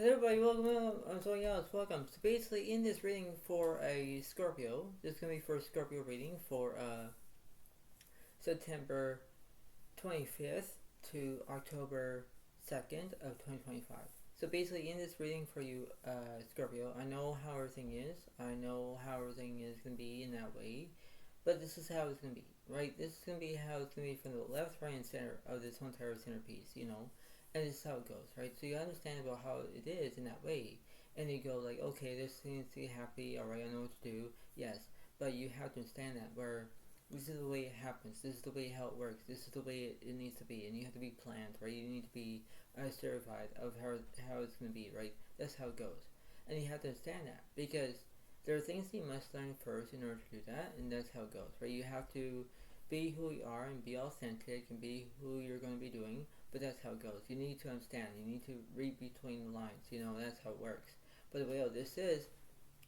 Hello everybody, welcome. I'm Sonia Else. Welcome. So basically, in this reading for a Scorpio, this is gonna be for a Scorpio reading for September 25th to October 2nd of 2025. So basically, in this reading for you, Scorpio, I know how everything is. I know how everything is gonna be in that way, but this is how it's gonna be, right? This is gonna be how it's gonna be from the left, right, and center of this whole entire centerpiece, and this is how it goes, right? So you understand about how it is in that way, and you go like, okay, this seems to be happy. All right, I know what to do. Yes, but you have to understand that where this is the way it happens. This is the way how it works. This is the way it needs to be, and you have to be planned, right? You need to be certified of how it's going to be, right? That's how it goes, and you have to understand that because there are things you must learn first in order to do that, and that's how it goes, right? You have to be who you are and be authentic and be who you're going to be doing, but that's how it goes. You need to understand. You need to read between the lines. That's how it works. But the way this is,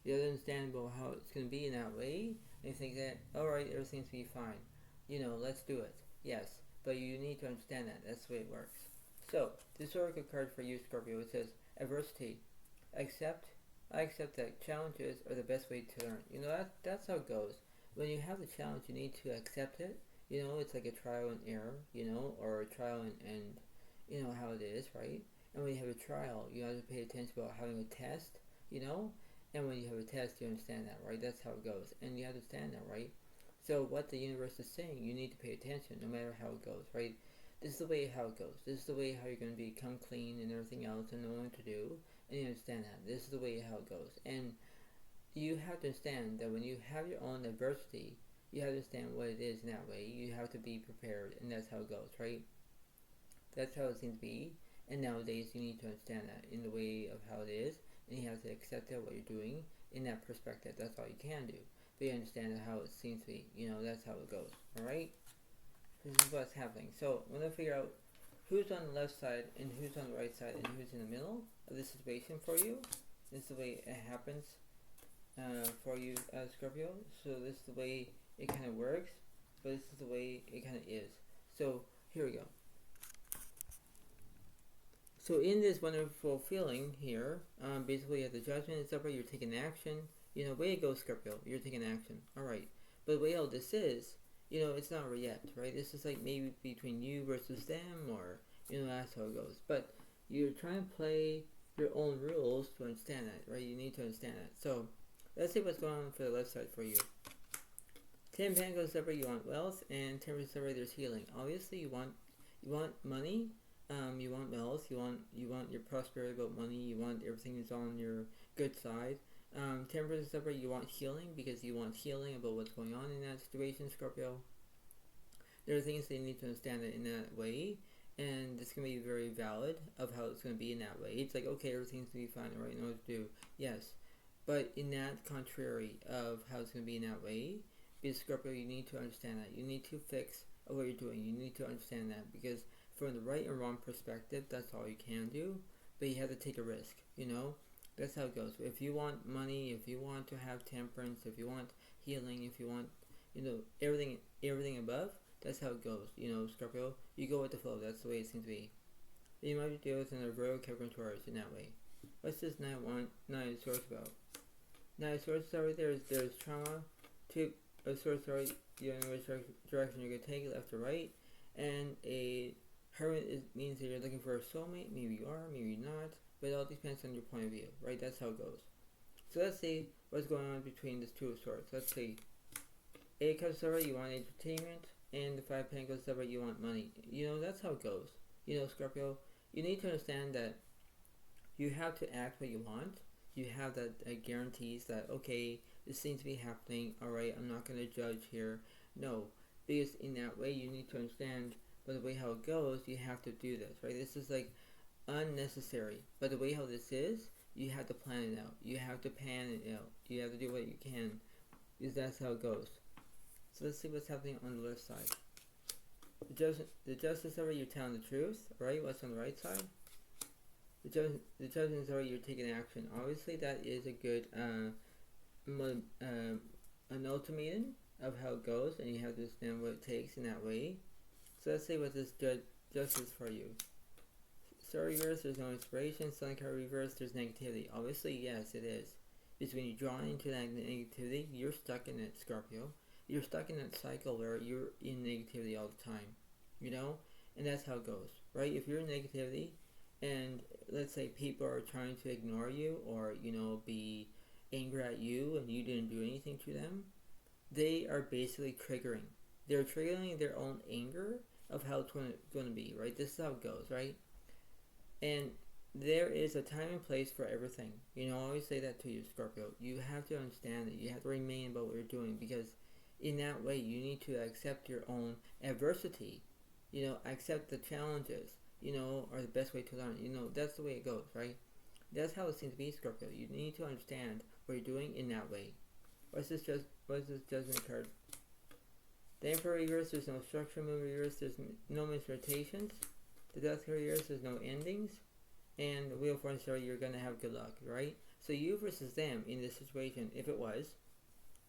you have to understand about how it's going to be in that way, and you think that, alright, everything's going to be fine. Let's do it. Yes, but you need to understand that. That's the way it works. So, this oracle card for you, Scorpio, it says, adversity. I accept that challenges are the best way to learn. That's how it goes. When you have the challenge, you need to accept it. It's like a trial and error, or a trial and how it is, right? And when you have a trial, you have to pay attention about having a test, and when you have a test, you understand that, right? That's how it goes, and you understand that, right? So what the universe is saying, you need to pay attention no matter how it goes, right? This is the way how it goes. This is the way how you're going to become clean and everything else and know what to do, and you understand that. This is the way how it goes, and you have to understand that when you have your own adversity, you have to understand what it is in that way. You have to be prepared, and that's how it goes, right? That's how it seems to be, and nowadays you need to understand that in the way of how it is, and you have to accept that what you're doing in that perspective. That's all you can do. But you understand how it seems to be. That's how it goes, alright? This is what's happening. So, we're going to figure out who's on the left side, and who's on the right side, and who's in the middle of this situation for you. This is the way it happens for you, Scorpio. So this is the way it kind of works, but this is the way it kind of is. So here we go. So in this wonderful feeling here, basically you have the judgment, it's up, you're taking action. Way to go, Scorpio. You're taking action. Alright. But the way all this is, it's not over yet, right? This is like maybe between you versus them, or, that's how it goes. But you're trying to play your own rules to understand that, right? You need to understand that. So let's see what's going on for the left side for you. 10 Pentacles separate, you want wealth, and 10% separate, there's healing. Obviously, you want money, you want wealth, you want your prosperity about money, you want everything is on your good side. 10% separate, you want healing because you want healing about what's going on in that situation, Scorpio. There are things that you need to understand it in that way, and it's going to be very valid of how it's going to be in that way. It's like, okay, everything's going to be fine, right? Know what to do. Yes. But in that contrary of how it's going to be in that way, because Scorpio, you need to understand that. You need to fix what you're doing. You need to understand that because from the right and wrong perspective, that's all you can do. But you have to take a risk, That's how it goes. If you want money, if you want to have temperance, if you want healing, if you want, everything above, that's how it goes, Scorpio. You go with the flow. That's the way it seems to be. You might deal with another Virgo, Capricorn, Taurus in that way. What's this Nine of Swords about? Nine of Swords, sorry, there's trauma. Two of Swords, sorry, you don't know which direction you're going to take, left or right. And a Hermit means that you're looking for a soulmate. Maybe you are, maybe you're not. But it all depends on your point of view, right? That's how it goes. So let's see what's going on between these Two of Swords. Let's see. Eight of Swords, you want entertainment. And the 5 Pentacles, you want money. That's how it goes. Scorpio, you need to understand that you have to act what you want. You have that guarantees that, okay, this seems to be happening. Alright, I'm not going to judge here. No, because in that way you need to understand, but the way how it goes, you have to do this, right? This is like unnecessary. But the way how this is, you have to plan it out. You have to pan it out. You have to do what you can, because that's how it goes. So let's see what's happening on the left side. The justice over, you're telling the truth, right? What's on the right side? The judgment is over, you're taking action. Obviously, that is a good an ultimatum of how it goes, and you have to understand what it takes in that way. So let's see what this justice for you. Star reverse, there's no inspiration. Sun card reverse, there's negativity. Obviously, yes, it is. Because when you draw into that negativity, you're stuck in it, Scorpio. You're stuck in that cycle where you're in negativity all the time. You know? And that's how it goes, right? If you're in negativity, and let's say people are trying to ignore you or, be angry at you and you didn't do anything to them, they are basically triggering. They're triggering their own anger of how it's going to be, right? This is how it goes, right? And there is a time and place for everything. I always say that to you, Scorpio. You have to understand it. You have to remain about what you're doing, because in that way you need to accept your own adversity. Accept the challenges, are the best way to learn. That's the way it goes, right? That's how it seems to be, Scorpio. You need to understand what you're doing in that way. What's this judgment card? The Emperor reverse, there's no structure. Moon reverse, there's no misrotations. The Death card reverse, there's no endings. And the Wheel of Fortune story, you're going to have good luck, right? So you versus them in this situation, if it was,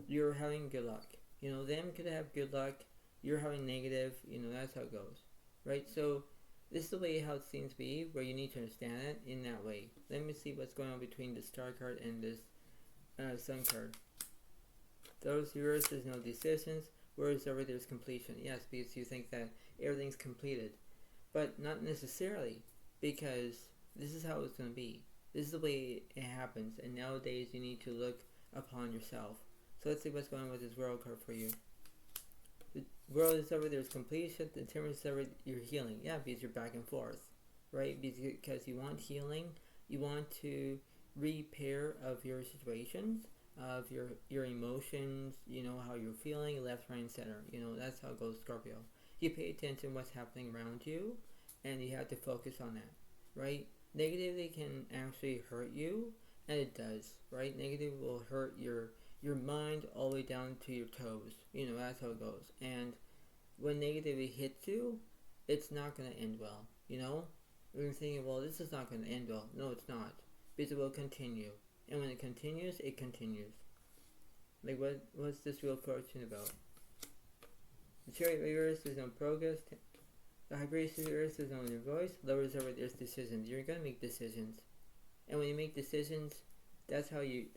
you're having good luck. Them could have good luck. You're having negative. That's how it goes, right? So this is the way how it seems to be, where you need to understand it in that way. Let me see what's going on between the Star card and this Sun card. Those reverse, there's no decisions. Whereas over there's completion. Yes, because you think that everything's completed. But not necessarily, because this is how it's going to be. This is the way it happens. And nowadays you need to look upon yourself. So let's see what's going on with this World card for you. The World is over, there's completion. The Temperance is over, you're healing. Yeah, because you're back and forth, right? Because you want healing. You want to repair of your situations, of your emotions, how you're feeling, left, right, and center. That's how it goes, Scorpio. You pay attention to what's happening around you, and you have to focus on that, right? Negativity can actually hurt you, and it does, right? Negative will hurt your mind all the way down to your toes. That's how it goes. And when negativity hits you, it's not going to end well, You're thinking, well, this is not going to end well. No, it's not. Because it will continue. And when it continues, it continues. Like, what's this Wheel of Fortune about? The Chariot reverse, there's no progress. The High Priestess reverse, there's no inner voice. Lovers over, there's decisions. You're gonna make decisions. And when you make decisions, that's how you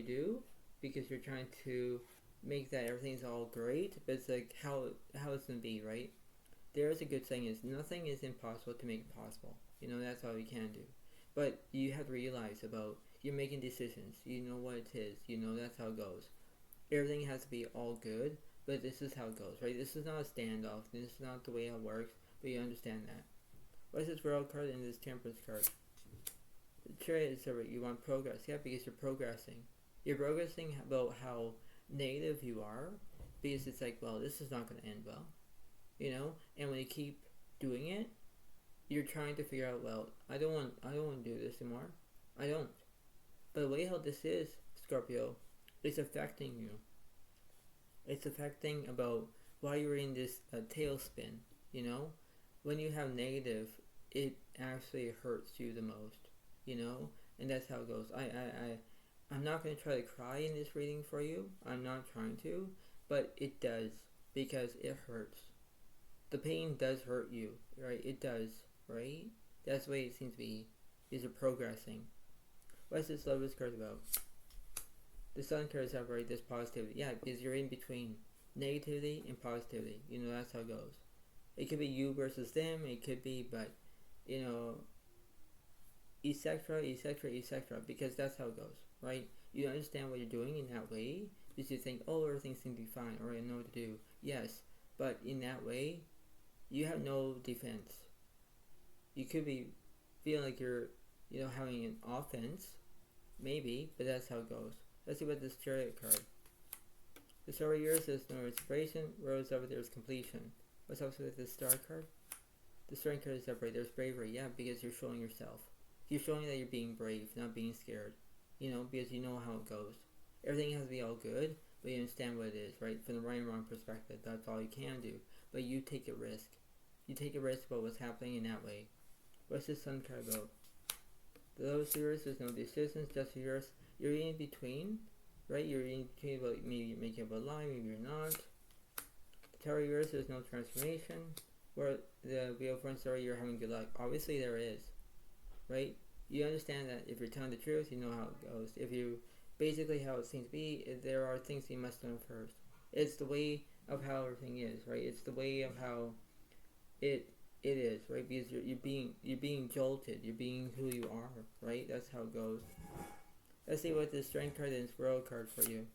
do, because you're trying to make that everything's all great, but it's like how it's gonna be, right? There is a good saying is, nothing is impossible to make it possible. That's all you can do. But you have to realize about, you're making decisions. You know what it is. That's how it goes. Everything has to be all good, but this is how it goes, right? This is not a standoff. This is not the way it works, but you understand that. What's this World card and this Temperance card? The Chariot is over. You want progress. Yeah, because you're progressing. You're progressing about how negative you are, because it's like, well, this is not going to end well. And when you keep doing it, you're trying to figure out, well, I don't want to do this anymore. I don't. But the way how this is, Scorpio, it's affecting you. It's affecting about why you're in this tailspin, When you have negative, it actually hurts you the most, And that's how it goes. I'm not going to try to cry in this reading for you. I'm not trying to, but it does, because it hurts. The pain does hurt you, right? It does, right? That's the way it seems to be. Is it progressing? What's this Lovers card about? The Sun card is up, right? This positivity. Yeah, because you're in between negativity and positivity. That's how it goes. It could be you versus them. It could be, but, etc., because that's how it goes, right? You understand what you're doing in that way, because you think, oh, everything seems to be fine, or I know what to do. Yes, but in that way, you have no defense. You could be feeling like you're, having an offense, maybe, but that's how it goes. Let's see what this Chariot card. The Star of yours is no inspiration. Rose over there is completion. What's up with this Star card? The Strength card is separate. There's bravery. Yeah, because you're showing yourself. You're showing that you're being brave, not being scared. Because you know how it goes. Everything has to be all good, but you understand what it is, right? From the right and wrong perspective, that's all you can do. But you take a risk. You take a risk about what's happening in that way. What's this Sun card about? The Lowest reverse, there's no decisions, just reverse. You're in between, right? You're in between about maybe you're making up a lie, maybe you're not. The Tower reverse, there's no transformation. Where the Wheel of Fortune story, you're having good luck. Obviously there is. right? You understand that if you're telling the truth, you know how it goes. If you basically how it seems to be, there are things you must learn first. It's the way of how everything is, right? It's the way of how it is, right? Because you're being jolted, you're being who you are, right? That's how it goes. Let's see what the Strength card and Squirrel card for you.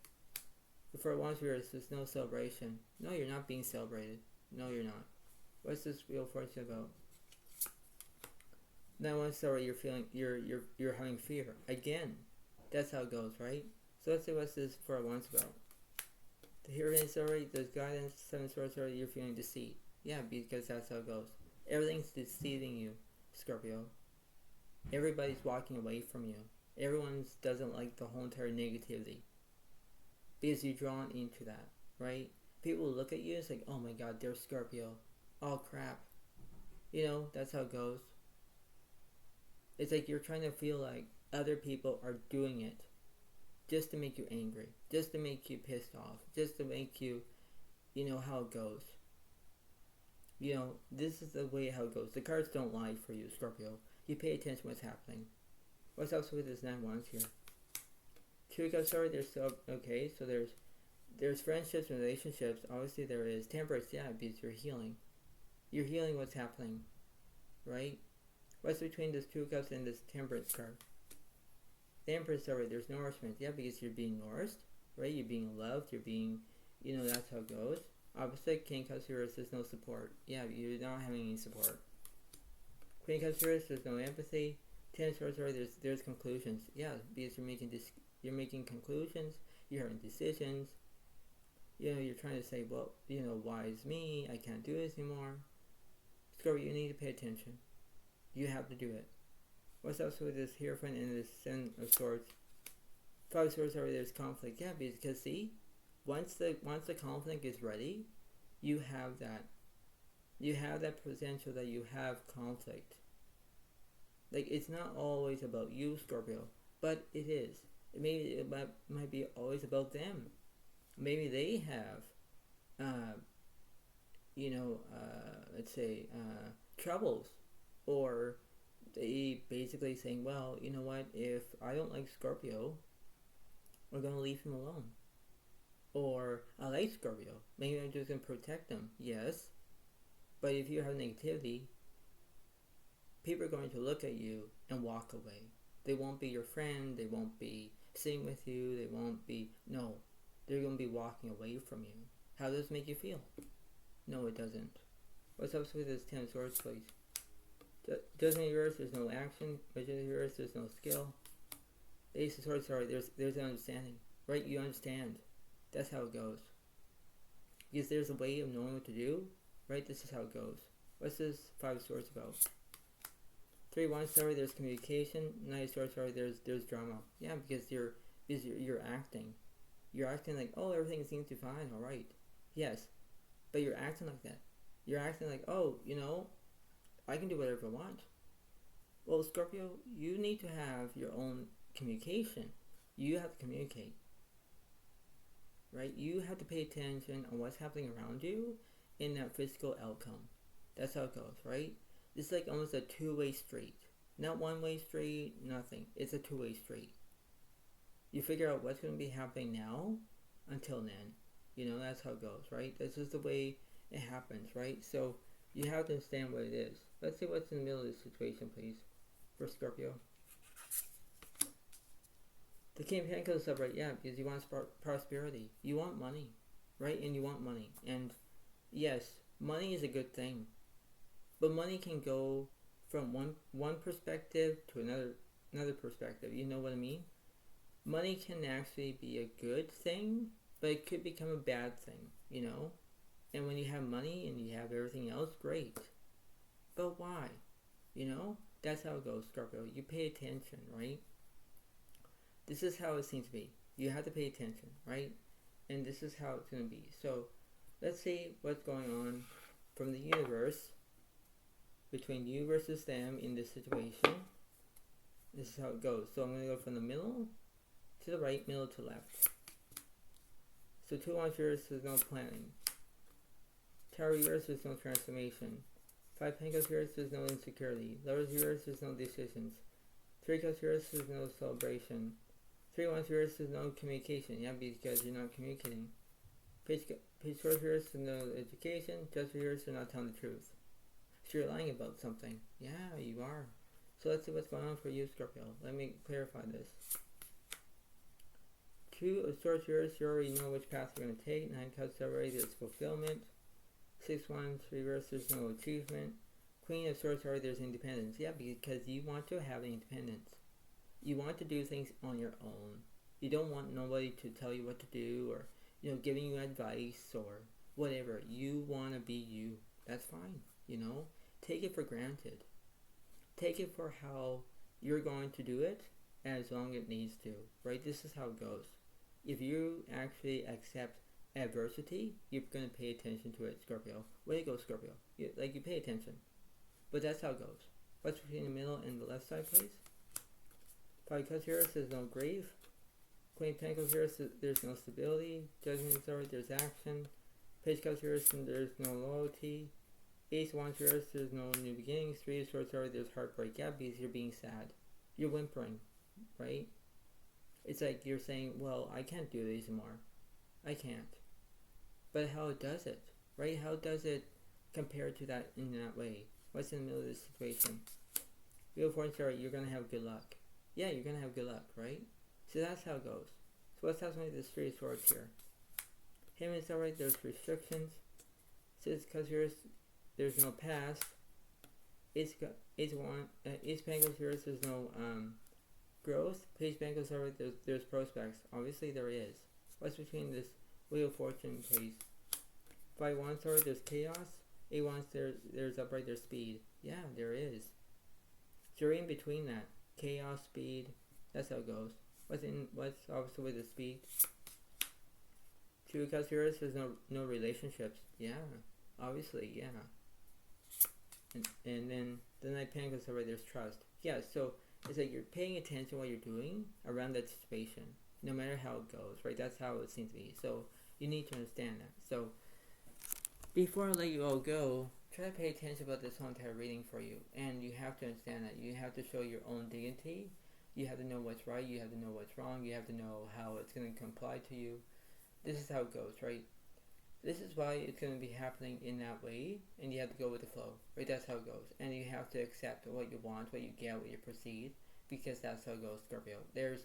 For once, there's no celebration. No, you're not being celebrated. No, you're not. What's this Wheel of Fortune about? Now, once sorry, you're feeling you're having fear again. That's how it goes, right? So let's see what's this for once about. The Hero sorry, there's guidance. Seven Swords sorry, you're feeling deceit. Yeah, because that's how it goes. Everything's deceiving you, Scorpio. Everybody's walking away from you. Everyone doesn't like the whole entire negativity. Because you're drawn into that, right? People look at you, it's like, oh my god, they're Scorpio. Oh crap. You know, that's how it goes. It's like you're trying to feel like other people are doing it just to make you angry, just to make you pissed off, just to make you, you know how it goes. You know, this is the way how it goes. The cards don't lie for you, Scorpio. You pay attention to what's happening. What's else with this 9 wands here? Two of Cups, sorry, there's still, okay, so there's friendships and relationships. Obviously there is. Temperance, yeah, because you're healing. You're healing what's happening, right? What's between this Two of Cups and this Temperance card? The Empress, sorry, there's nourishment. Yeah, because you're being nourished, right? You're being loved, you're being, you know, that's how it goes. Opposite, King of Cups, there's no support. Yeah, you're not having any support. Queen of Cups, there's no empathy. Ten of Swords, sorry, there's conclusions. Yeah, because you're making conclusions, you're having decisions. You know, you're trying to say, well, you know, why is me? I can't do this anymore. Scorpio, you need to pay attention. You have to do it. What's else with this Hierophant and this Ten of Swords? Five of Swords, sorry, there's conflict. Yeah, because see, once the conflict is ready, you have that. You have that potential that you have conflict. Like, it's not always about you, Scorpio, but it is. It might be always about them. Maybe they have, let's say, troubles, or they basically saying, well, you know what, if I don't like Scorpio, we're going to leave him alone. Or, I like Scorpio, maybe I'm just going to protect him. Yes, but if you have negativity, people are going to look at you and walk away. They won't be your friend, they won't be sitting with you, they won't be, no, they're going to be walking away from you. How does this make you feel? No, it doesn't. What's up with this Ten of Swords, please? Judgment of yours, there's no action. Judgment of yours, there's no skill. Ace of Swords, sorry, there's an understanding. Right? You understand. That's how it goes. Because there's a way of knowing what to do. Right? This is how it goes. What's this Five of Swords about? 3 of Wands, sorry, there's communication. 9 of Swords, sorry, there's drama. Yeah, because you're acting. You're acting like, oh, everything seems to be fine, alright. Yes. But you're acting like that. You're acting like, oh, you know, I can do whatever I want. Well, Scorpio, you need to have your own communication. You have to communicate. Right? You have to pay attention on what's happening around you in that physical outcome. That's how it goes, right? It's like almost a two-way street. Not one-way street, nothing. It's a two-way street. You figure out what's going to be happening now until then. You know, that's how it goes, right? This is the way it happens, right? So you have to understand what it is. Let's see what's in the middle of this situation, please, for Scorpio. The King of Pentacles is up, right? Yeah, because you want prosperity. You want money, right? And you want money. And yes, money is a good thing. But money can go from one perspective to another perspective. You know what I mean? Money can actually be a good thing, but it could become a bad thing, you know? And when you have money and you have everything else, great. But why? You know? That's how it goes, Scorpio. You pay attention, right? This is how it seems to be. You have to pay attention, right? And this is how it's going to be. So, let's see what's going on from the universe between you versus them in this situation. This is how it goes. So I'm going to go from the middle to the right, middle to left. So 2 on yours, there's no planning. Tower yours, there's no transformation. 5 Pentacles here, there's no insecurity. Lovers here, there's no decisions. 3 Cups here, there's no celebration. 3 Wands here, there's no communication. Yeah, because you're not communicating. Page Swords here, there's no education. Just here, so you're not telling the truth. So you're lying about something. Yeah, you are. So let's see what's going on for you, Scorpio. Let me clarify this. 2 of Swords here, you already know which path you're going to take. 9 Cups already, there's fulfillment. 6 Wands reverse, there's no achievement. Queen of Swords already, there's independence. Yeah, because you want to have independence. You want to do things on your own. You don't want nobody to tell you what to do or, giving you advice or whatever. You want to be you. That's fine, Take it for granted. Take it for how you're going to do it as long as it needs to, right? This is how it goes. If you actually accept adversity, you're going to pay attention to it, Scorpio. Way to go, Scorpio. You pay attention. But that's how it goes. What's between the middle and the left side, please? 5 Cups here says no grief. Queen of Pentacles here says there's no stability. Judgment is already, there's action. Page Cups here says there's no loyalty. Ace of Wands here, there's no new beginnings. 3 of Swords already, there's heartbreak. Yeah, because you're being sad. You're whimpering, right? It's like you're saying, well, I can't do this anymore. I can't. But how does it, right? How does it compare to that in that way? What's in the middle of this situation? Wheel of Fortune, sorry, you're going to have good luck. Yeah, you're going to have good luck, right? So that's how it goes. So what's happening with this 3 of Swords here? Him is alright, there's restrictions. 6 Cups here, there's no past. Ace Pentacles here, there's no growth. Page Pentacles alright, there's prospects. Obviously there is. What's between this Wheel of Fortune, please? 5 Wands, sorry, there's chaos. 8 Wands, there's upright, there's speed. Yeah, there is. So you're in between that. Chaos, speed, that's how it goes. What's obviously with the speed? 2 Cups here, there's no relationships. Yeah, obviously, yeah. And then the Knight of Pentacles already, there's trust. Yeah, so it's like you're paying attention to what you're doing around that situation, no matter how it goes, right? That's how it seems to be. So you need to understand that. So before I let you all go, try to pay attention about this whole entire reading for you. And you have to understand that. You have to show your own dignity. You have to know what's right. You have to know what's wrong. You have to know how it's going to comply to you. This is how it goes, right? This is why it's going to be happening in that way. And you have to go with the flow, right? That's how it goes. And you have to accept what you want, what you get, what you proceed. Because that's how it goes, Scorpio. There's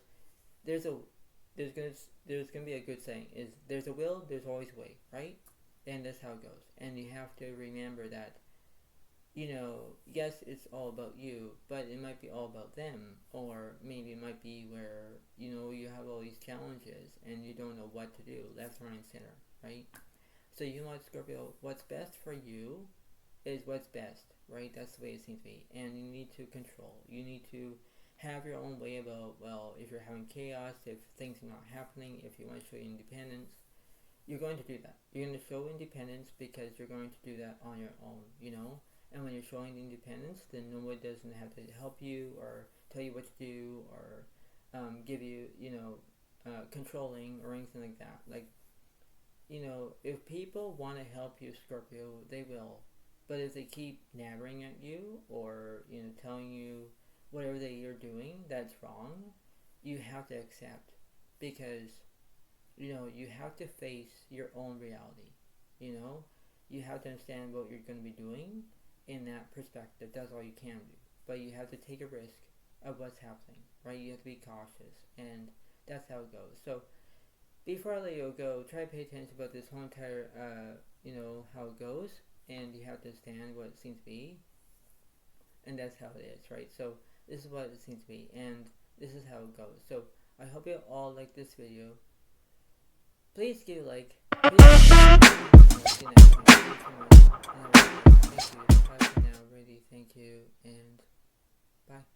gonna be a good saying, is there's a will, there's always a way, right? And that's how it goes. And you have to remember that, yes, it's all about you, but it might be all about them. Or maybe it might be where, you have all these challenges and you don't know what to do, left, right, and center, right? So you know what, Scorpio, what's best for you is what's best, right? That's the way it seems to be. And you need to control. You need to have your own way about, well, if you're having chaos, if things are not happening, if you want to show independence, you're going to do that. You're going to show independence because you're going to do that on your own, And when you're showing independence, then nobody doesn't have to help you or tell you what to do or give you, controlling or anything like that. Like, if people want to help you, Scorpio, they will. But if they keep nattering at you or, telling you whatever that you're doing that's wrong, you have to accept, because you have to face your own reality. You have to understand what you're going to be doing in that perspective. That's all you can do, but you have to take a risk of what's happening, right? You have to be cautious, and that's how it goes. So before I let you go, try to pay attention about this whole entire how it goes, and you have to understand what it seems to be, and that's how it is, right? So this is what it seems to be, and this is how it goes. So I hope you all like this video. Please give a like. Please thank you. Bye for now, really. Thank you, and bye.